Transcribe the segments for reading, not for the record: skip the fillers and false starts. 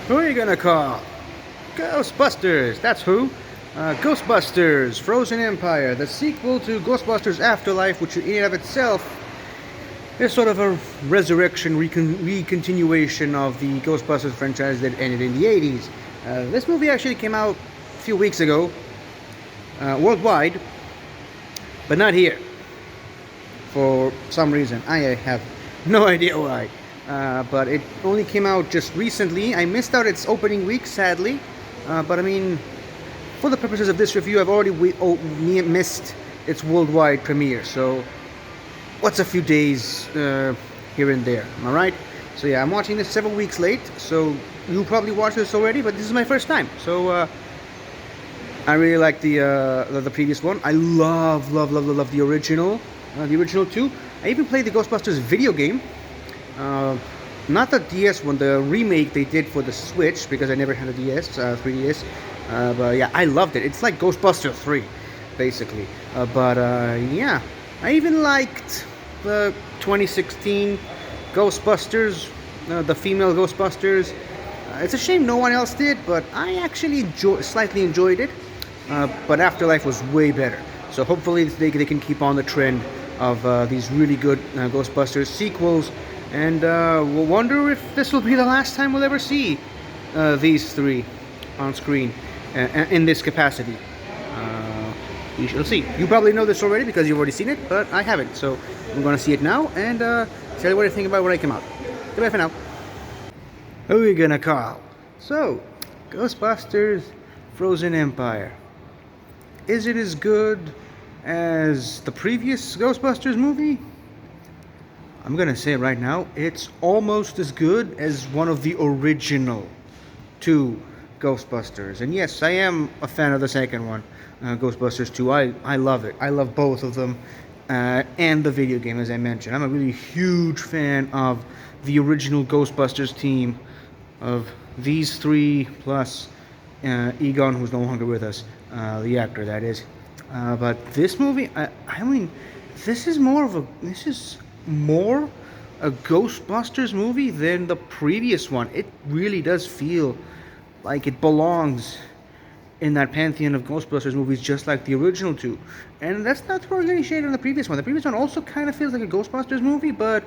Who are you gonna call? Ghostbusters, that's who. Ghostbusters, Frozen Empire, the sequel to Ghostbusters Afterlife, which in and of itself is sort of a resurrection, recontinuation of the Ghostbusters franchise that ended in the 80s. This movie actually came out a few weeks ago, worldwide, but not here. For some reason. I have no idea why. But it only came out just recently. I missed out its opening week, sadly. But I mean, for the purposes of this review, I've already missed its worldwide premiere. So, what's a few days here and there? Am I right? So yeah, I'm watching this several weeks late. So you probably watched this already, but this is my first time. So I really like the previous one. I love the original. The original two. I even played the Ghostbusters video game. Not the DS one, the remake they did for the Switch, because I never had a DS, 3DS. But yeah, I loved it. It's like Ghostbusters 3, basically. Yeah, I even liked the 2016 Ghostbusters, the female Ghostbusters. It's a shame no one else did, but I actually slightly enjoyed it. But Afterlife was way better. So hopefully they can keep on the trend of these really good Ghostbusters sequels, and we'll wonder if this will be the last time we'll ever see these three on screen in this capacity. We shall see. You probably know this already because you've already seen it, but I haven't, so I'm going to see it now and tell you what I think about when I come out. Goodbye for now. Who are you gonna call? So, Ghostbusters Frozen Empire. Is it as good as the previous Ghostbusters movie? I'm gonna say it right now, it's almost as good as one of the original two Ghostbusters. And yes, I am a fan of the second one, Ghostbusters 2. I love it. I love both of them, and the video game, as I mentioned. I'm a really huge fan of the original Ghostbusters team, of these three plus Egon, who's no longer with us, the actor, that is. But this movie, I mean, this is more a Ghostbusters movie than the previous one. It really does feel like it belongs in that pantheon of Ghostbusters movies, just like the original two. And that's not throwing any shade on the previous one. The previous one also kind of feels like a Ghostbusters movie, but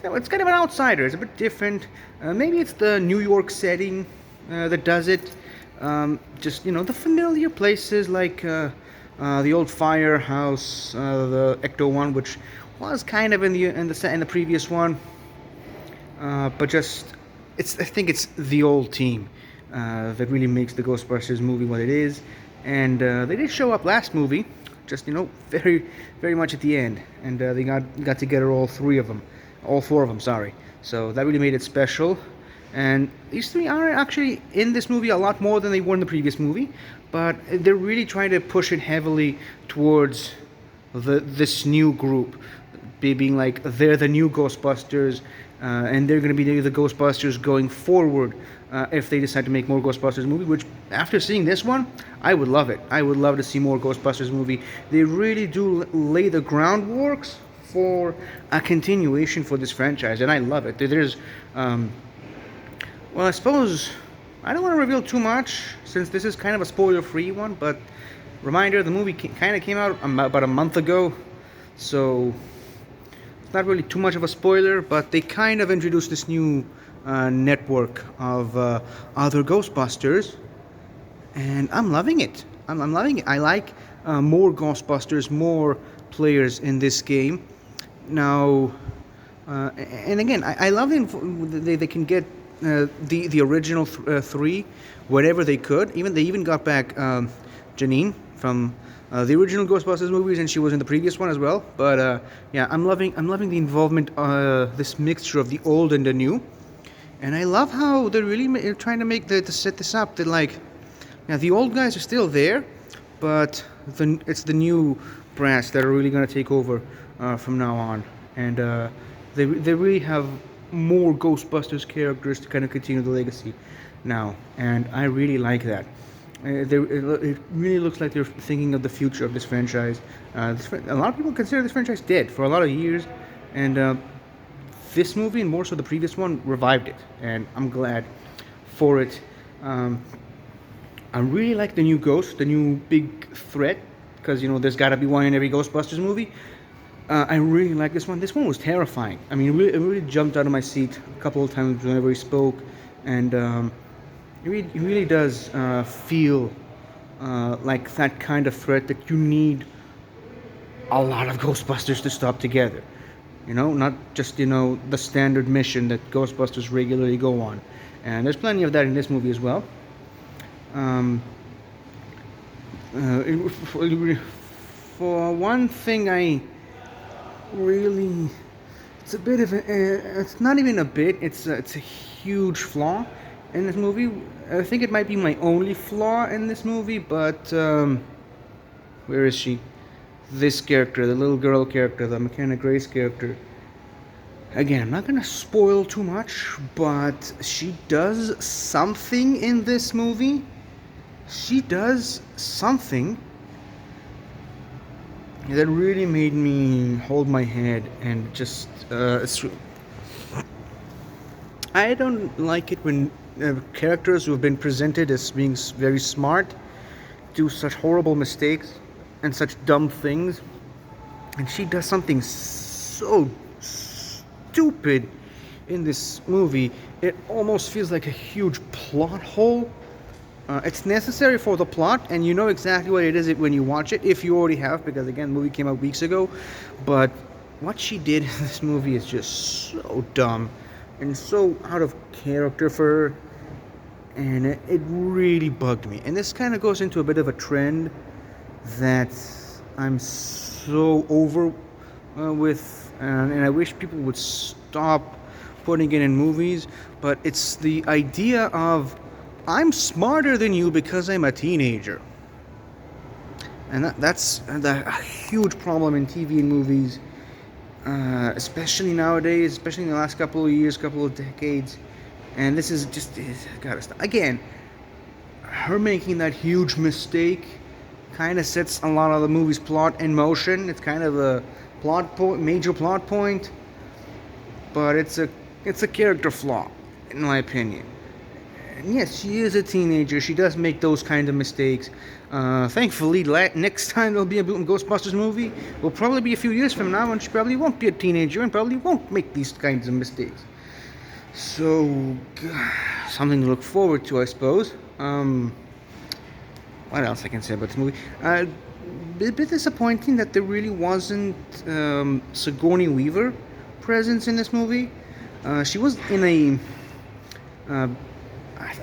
it's kind of an outsider. It's a bit different. Maybe it's the New York setting that does it. Just, the familiar places like the old firehouse, the Ecto one, which was kind of in the previous one, but just I think it's the old team that really makes the Ghostbusters movie what it is. And they did show up last movie, just very very much at the end, and they got together, all four of them, sorry. So that really made it special. And these three are actually in this movie a lot more than they were in the previous movie, but they're really trying to push it heavily towards this new group, being like they're the new Ghostbusters, and they're going to be the Ghostbusters going forward if they decide to make more Ghostbusters movie, which after seeing this one, I would love it. I would love to see more Ghostbusters movie. They really do lay the groundworks for a continuation for this franchise, and I love it. There's well, I suppose I don't want to reveal too much since this is kind of a spoiler-free one, but reminder, the movie kind of came out about a month ago, so it's not really too much of a spoiler, but they kind of introduced this new network of other Ghostbusters, and I'm loving it. I'm loving it. I like more Ghostbusters, more players in this game. Now, and again, I love they can get the original three whenever they could. They even got back Janine from the original Ghostbusters movies, and she was in the previous one as well. But yeah, I'm loving the involvement, this mixture of the old and the new, and I love how they're really trying to make to set this up. That like, yeah, the old guys are still there, but it's the new brass that are really going to take over from now on, and they really have more Ghostbusters characters to kind of continue the legacy now, and I really like that. It really looks like they're thinking of the future of this franchise. A lot of people consider this franchise dead for a lot of years, and this movie, and more so the previous one, revived it, and I'm glad for it. Um, I really like the new ghost, the new big threat, because there's got to be one in every Ghostbusters movie. I really like this one. This one was terrifying. I mean, it really jumped out of my seat a couple of times whenever he spoke, and it really does feel like that kind of threat that you need a lot of Ghostbusters to stop together. Not just the standard mission that Ghostbusters regularly go on, and there's plenty of that in this movie as well. Um, for one thing, I really, it's a bit of it's not even a bit. It's a huge flaw in this movie. I think it might be my only flaw in this movie, but where is she? This character, the little girl character, the McKenna Grace character. Again, I'm not gonna spoil too much, but she does something in this movie. She does something that really made me hold my head and just I don't like it when characters who have been presented as being very smart do such horrible mistakes and such dumb things, and she does something so stupid in this movie. It almost feels like a huge plot hole. It's necessary for the plot, and you know exactly what it is when you watch it, if you already have, because again, the movie came out weeks ago. But what she did in this movie is just so dumb and so out of character for her, and it really bugged me. And this kind of goes into a bit of a trend that I'm so over with, and I wish people would stop putting it in movies. But it's the idea of I'm smarter than you because I'm a teenager. And that's a huge problem in TV and movies, especially nowadays, especially in the last couple of years, couple of decades. And this is just, it's gotta stop. Again, her making that huge mistake kind of sets a lot of the movie's plot in motion. It's kind of a major plot point, but it's a character flaw, in my opinion. And yes, she is a teenager. She does make those kind of mistakes. Thankfully, next time there'll be a Ghostbusters movie, will probably be a few years from now, and she probably won't be a teenager and probably won't make these kinds of mistakes. So, something to look forward to, I suppose. What else I can say about this movie? A bit disappointing that there really wasn't Sigourney Weaver presence in this movie. She was in a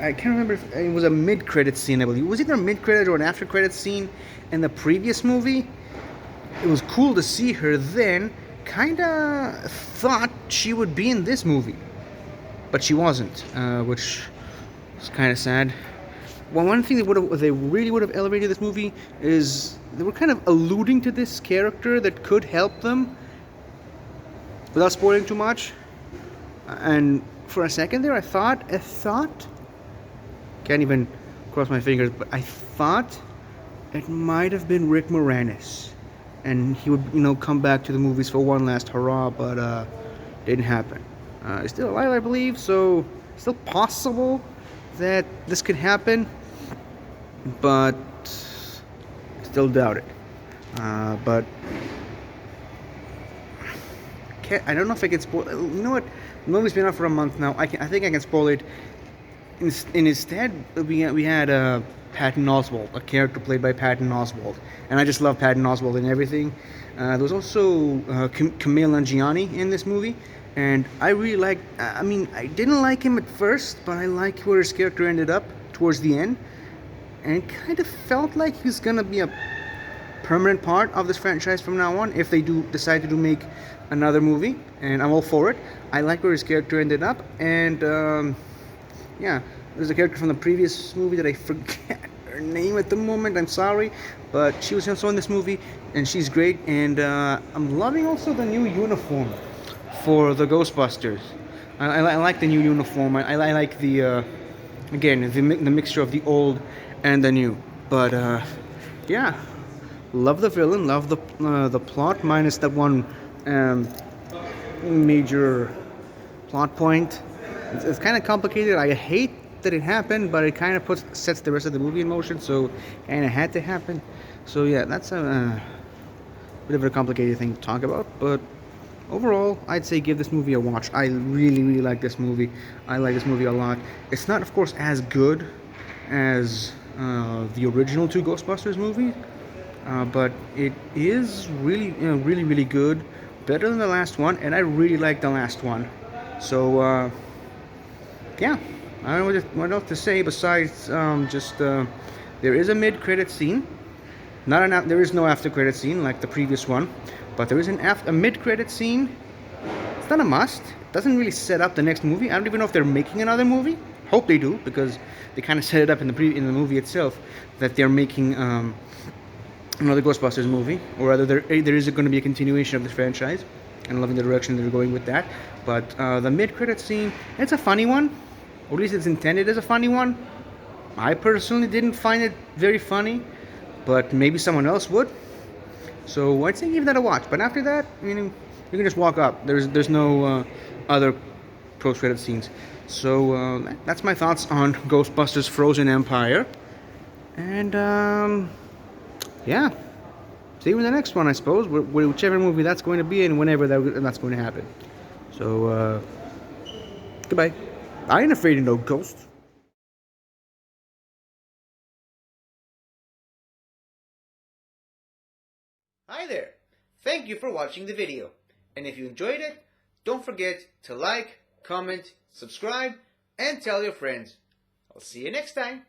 I can't remember if it was a mid-credit scene, I believe. It was either a mid-credit or an after-credit scene in the previous movie. It was cool to see her then. Kinda thought she would be in this movie, but she wasn't, which is kind of sad. Well, one thing they really would have elevated this movie is they were kind of alluding to this character that could help them without spoiling too much. And for a second there, I thought, can't even cross my fingers, but I thought it might have been Rick Moranis, and he would, come back to the movies for one last hurrah, but didn't happen. He's still alive, I believe, so still possible that this could happen, but still doubt it. But I don't know if I can spoil. You know what? The movie's been out for a month now. I think I can spoil it. Instead, we had Patton Oswalt, a character played by Patton Oswalt, and I just love Patton Oswalt and everything. There was also Kumail Nanjiani in this movie, and I really liked. I mean, I didn't like him at first, but I liked where his character ended up towards the end, and it kind of felt like he's gonna be a permanent part of this franchise from now on if they do decide to make another movie, and I'm all for it. I like where his character ended up, and yeah, there's a character from the previous movie that I forget her name at the moment. I'm sorry, but she was also in this movie, and she's great. And I'm loving also the new uniform for the Ghostbusters. I like the new uniform. I like the again the mixture of the old and the new. But yeah, love the villain, love the plot minus that one major plot point. It's kind of complicated. I hate that it happened, but it kind of sets the rest of the movie in motion, so kind of had to happen. So yeah, that's a bit of a complicated thing to talk about, but overall, I'd say give this movie a watch. I really, really like this movie. I like this movie a lot. It's not, of course, as good as the original two Ghostbusters movies, but it is really, really, really good. Better than the last one, and I really like the last one. So, yeah, I don't know what else to say besides there is a mid-credit scene. There is no after-credit scene like the previous one, but there is a mid-credit scene. It's not a must. It doesn't really set up the next movie. I don't even know if they're making another movie. Hope they do, because they kind of set it up in the movie itself that they're making another Ghostbusters movie, or rather there is going to be a continuation of this franchise. And I'm loving the direction they're going with that. But the mid-credit scene, it's a funny one, or at least it's intended as a funny one. I personally didn't find it very funny, but maybe someone else would. So I'd say give that a watch. But after that, you can just walk up. There's no other post-credit scenes. So that's my thoughts on Ghostbusters: Frozen Empire. And yeah, see you in the next one, I suppose. Whichever movie that's going to be, and whenever that's going to happen. So goodbye. I ain't afraid of no ghosts. Hi there! Thank you for watching the video. And if you enjoyed it, don't forget to like, comment, subscribe, and tell your friends. I'll see you next time.